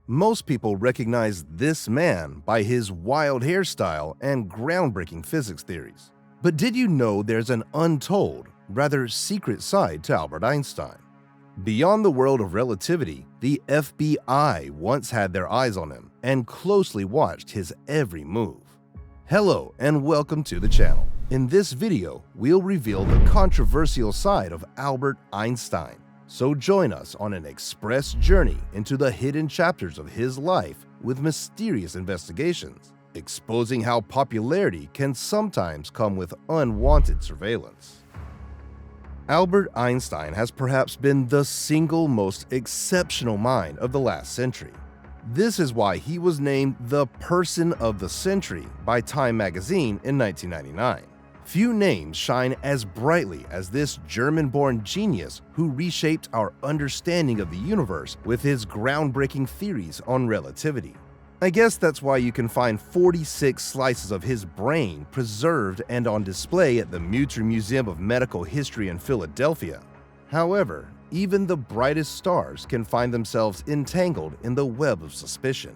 Most people recognize this man by his wild hairstyle and groundbreaking physics theories. But did you know there's an untold, rather secret side to Albert Einstein? Beyond the world of relativity, the FBI once had their eyes on him and closely watched his every move. Hello and welcome to the channel. In this video, we'll reveal the controversial side of Albert Einstein. So join us on an express journey into the hidden chapters of his life with mysterious investigations, exposing how popularity can sometimes come with unwanted surveillance. Albert Einstein has perhaps been the single most exceptional mind of the last century. This is why he was named the Person of the Century by Time magazine in 1999. Few names shine as brightly as this German-born genius who reshaped our understanding of the universe with his groundbreaking theories on relativity. I guess that's why you can find 46 slices of his brain preserved and on display at the Mutter Museum of Medical History in Philadelphia. However, even the brightest stars can find themselves entangled in the web of suspicion.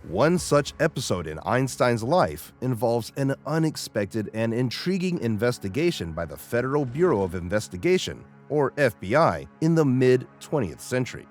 One such episode in Einstein's life involves an unexpected and intriguing investigation by the Federal Bureau of Investigation, or FBI, in the mid-20th century.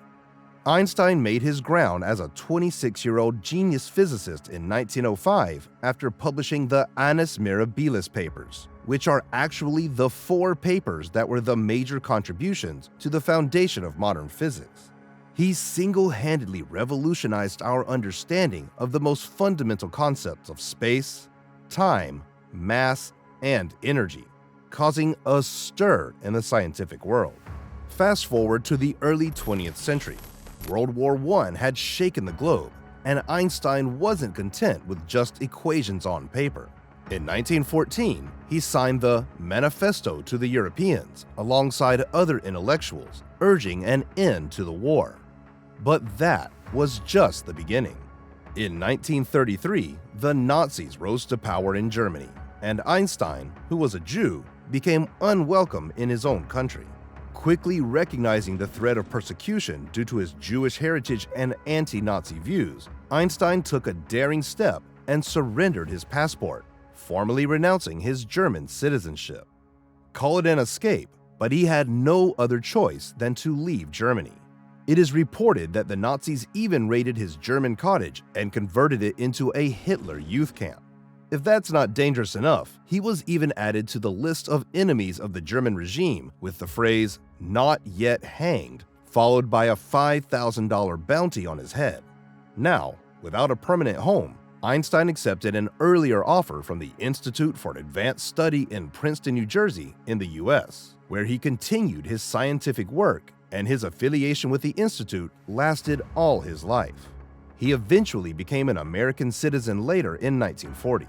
Einstein made his ground as a 26-year-old genius physicist in 1905 after publishing the Annus Mirabilis papers, which are actually the 4 papers that were the major contributions to the foundation of modern physics. He single-handedly revolutionized our understanding of the most fundamental concepts of space, time, mass, and energy, causing a stir in the scientific world. Fast forward to the early 20th century. World War I had shaken the globe, and Einstein wasn't content with just equations on paper. In 1914, he signed the Manifesto to the Europeans alongside other intellectuals, urging an end to the war. But that was just the beginning. In 1933, the Nazis rose to power in Germany, and Einstein, who was a Jew, became unwelcome in his own country. Quickly recognizing the threat of persecution due to his Jewish heritage and anti-Nazi views, Einstein took a daring step and surrendered his passport, formally renouncing his German citizenship. Call it an escape, but he had no other choice than to leave Germany. It is reported that the Nazis even raided his German cottage and converted it into a Hitler youth camp. If that's not dangerous enough, he was even added to the list of enemies of the German regime with the phrase, "not yet hanged," followed by a $5,000 bounty on his head. Now, without a permanent home, Einstein accepted an earlier offer from the Institute for Advanced Study in Princeton, New Jersey, in the US, where he continued his scientific work, and his affiliation with the institute lasted all his life. He eventually became an American citizen later in 1940.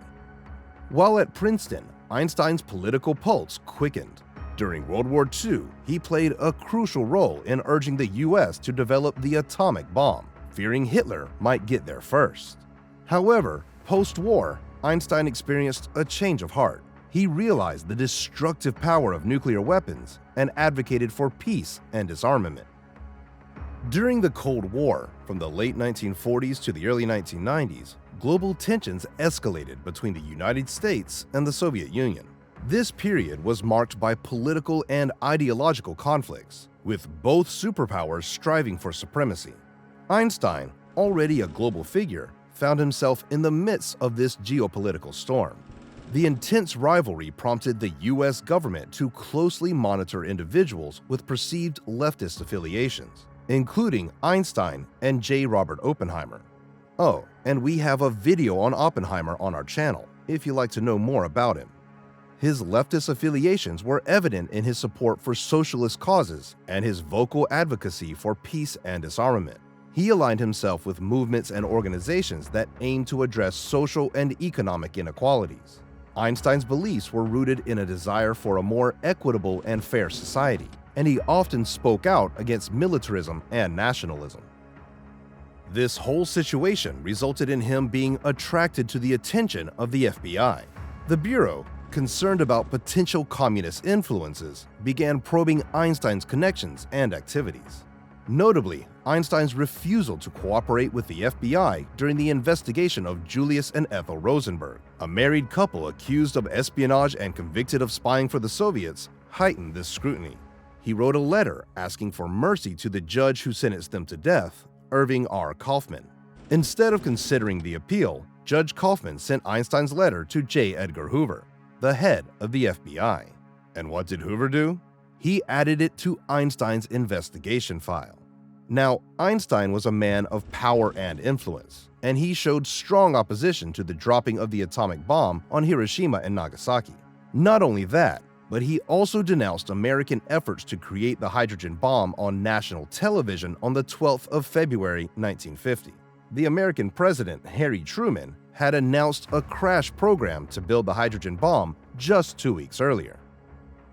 While at Princeton, Einstein's political pulse quickened. During World War II, he played a crucial role in urging the US to develop the atomic bomb, fearing Hitler might get there first. However, post-war, Einstein experienced a change of heart. He realized the destructive power of nuclear weapons and advocated for peace and disarmament. During the Cold War, from the late 1940s to the early 1990s, global tensions escalated between the United States and the Soviet Union. This period was marked by political and ideological conflicts, with both superpowers striving for supremacy. Einstein, already a global figure, found himself in the midst of this geopolitical storm. The intense rivalry prompted the US government to closely monitor individuals with perceived leftist affiliations, including Einstein and J. Robert Oppenheimer. Oh, and we have a video on Oppenheimer on our channel, if you'd like to know more about him. His leftist affiliations were evident in his support for socialist causes and his vocal advocacy for peace and disarmament. He aligned himself with movements and organizations that aimed to address social and economic inequalities. Einstein's beliefs were rooted in a desire for a more equitable and fair society, and he often spoke out against militarism and nationalism. This whole situation resulted in him being attracted to the attention of the FBI. The Bureau, concerned about potential communist influences, began probing Einstein's connections and activities. Notably, Einstein's refusal to cooperate with the FBI during the investigation of Julius and Ethel Rosenberg, a married couple accused of espionage and convicted of spying for the Soviets, heightened this scrutiny. He wrote a letter asking for mercy to the judge who sentenced them to death, Irving R. Kaufman. Instead of considering the appeal, Judge Kaufman sent Einstein's letter to J. Edgar Hoover, the head of the FBI. And what did Hoover do? He added it to Einstein's investigation file. Now, Einstein was a man of power and influence, and he showed strong opposition to the dropping of the atomic bomb on Hiroshima and Nagasaki. Not only that, but he also denounced American efforts to create the hydrogen bomb on national television on the 12th of February 1950. The American president, Harry Truman, had announced a crash program to build the hydrogen bomb just 2 weeks earlier.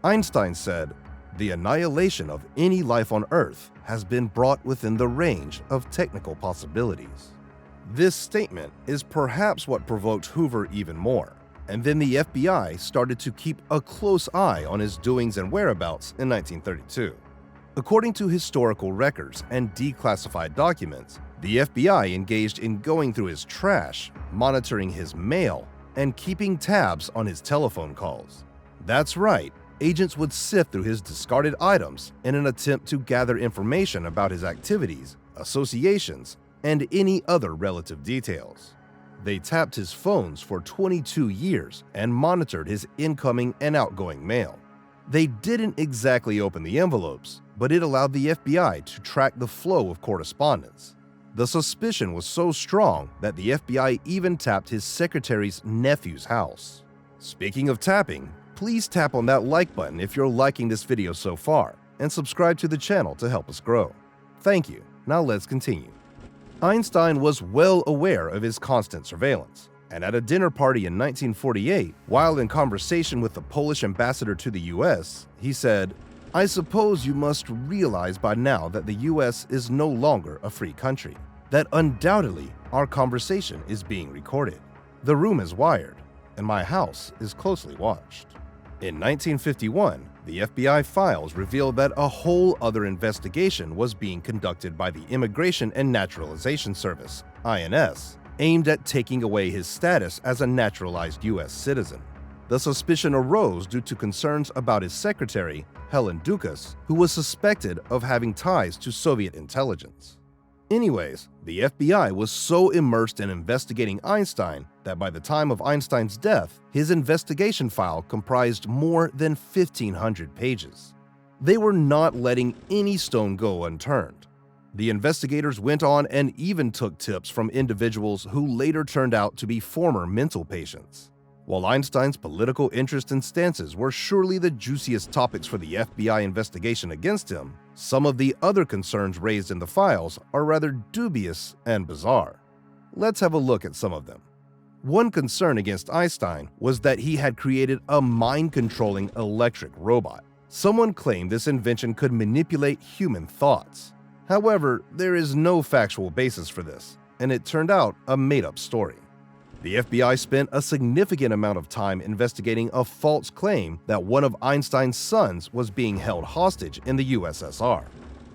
Einstein said, "The annihilation of any life on Earth has been brought within the range of technical possibilities." This statement is perhaps what provoked Hoover even more, and then the FBI started to keep a close eye on his doings and whereabouts in 1932. According to historical records and declassified documents, the FBI engaged in going through his trash, monitoring his mail, and keeping tabs on his telephone calls. That's right, agents would sift through his discarded items in an attempt to gather information about his activities, associations, and any other relative details. They tapped his phones for 22 years and monitored his incoming and outgoing mail. They didn't exactly open the envelopes, but it allowed the FBI to track the flow of correspondence. The suspicion was so strong that the FBI even tapped his secretary's nephew's house. Speaking of tapping, please tap on that like button if you're liking this video so far, and subscribe to the channel to help us grow. Thank you. Now let's continue. Einstein was well aware of his constant surveillance, and at a dinner party in 1948, while in conversation with the Polish ambassador to the US, he said, "I suppose you must realize by now that the US is no longer a free country, that undoubtedly our conversation is being recorded. The room is wired, and my house is closely watched." In 1951, the FBI files revealed that a whole other investigation was being conducted by the Immigration and Naturalization Service, INS, aimed at taking away his status as a naturalized US citizen. The suspicion arose due to concerns about his secretary, Helen Dukas, who was suspected of having ties to Soviet intelligence. Anyways, the FBI was so immersed in investigating Einstein that by the time of Einstein's death, his investigation file comprised more than 1,500 pages. They were not letting any stone go unturned. The investigators went on and even took tips from individuals who later turned out to be former mental patients. While Einstein's political interests and stances were surely the juiciest topics for the FBI investigation against him, some of the other concerns raised in the files are rather dubious and bizarre. Let's have a look at some of them. One concern against Einstein was that he had created a mind-controlling electric robot. Someone claimed this invention could manipulate human thoughts. However, there is no factual basis for this, and it turned out a made-up story. The FBI spent a significant amount of time investigating a false claim that one of Einstein's sons was being held hostage in the USSR.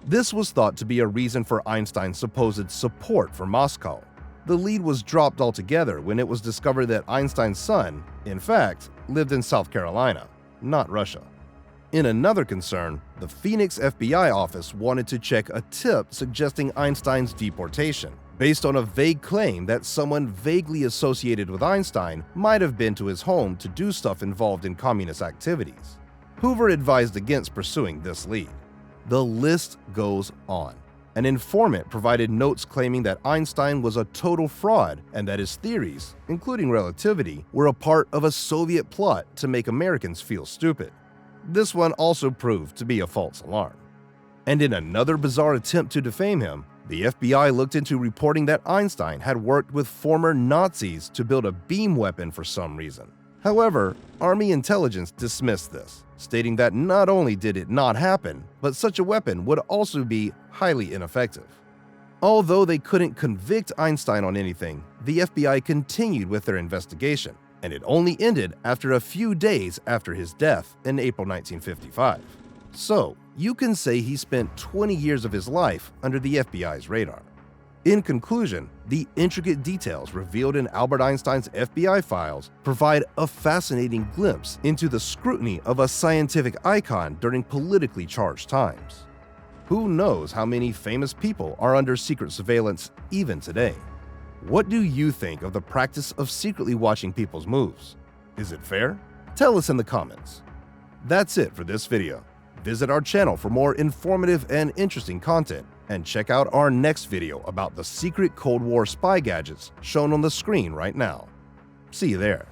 This was thought to be a reason for Einstein's supposed support for Moscow. The lead was dropped altogether when it was discovered that Einstein's son, in fact, lived in South Carolina, not Russia. In another concern, the Phoenix FBI office wanted to check a tip suggesting Einstein's deportation, based on a vague claim that someone vaguely associated with Einstein might have been to his home to do stuff involved in communist activities. Hoover advised against pursuing this lead. The list goes on. An informant provided notes claiming that Einstein was a total fraud and that his theories, including relativity, were a part of a Soviet plot to make Americans feel stupid. This one also proved to be a false alarm. And in another bizarre attempt to defame him, the FBI looked into reporting that Einstein had worked with former Nazis to build a beam weapon for some reason. However, Army intelligence dismissed this, stating that not only did it not happen, but such a weapon would also be highly ineffective. Although they couldn't convict Einstein on anything, the FBI continued with their investigation, and it only ended after a few days after his death in April 1955. So, you can say he spent 20 years of his life under the FBI's radar. In conclusion, the intricate details revealed in Albert Einstein's FBI files provide a fascinating glimpse into the scrutiny of a scientific icon during politically charged times. Who knows how many famous people are under secret surveillance even today? What do you think of the practice of secretly watching people's moves? Is it fair? Tell us in the comments. That's it for this video. Visit our channel for more informative and interesting content, and check out our next video about the secret Cold War spy gadgets shown on the screen right now. See you there.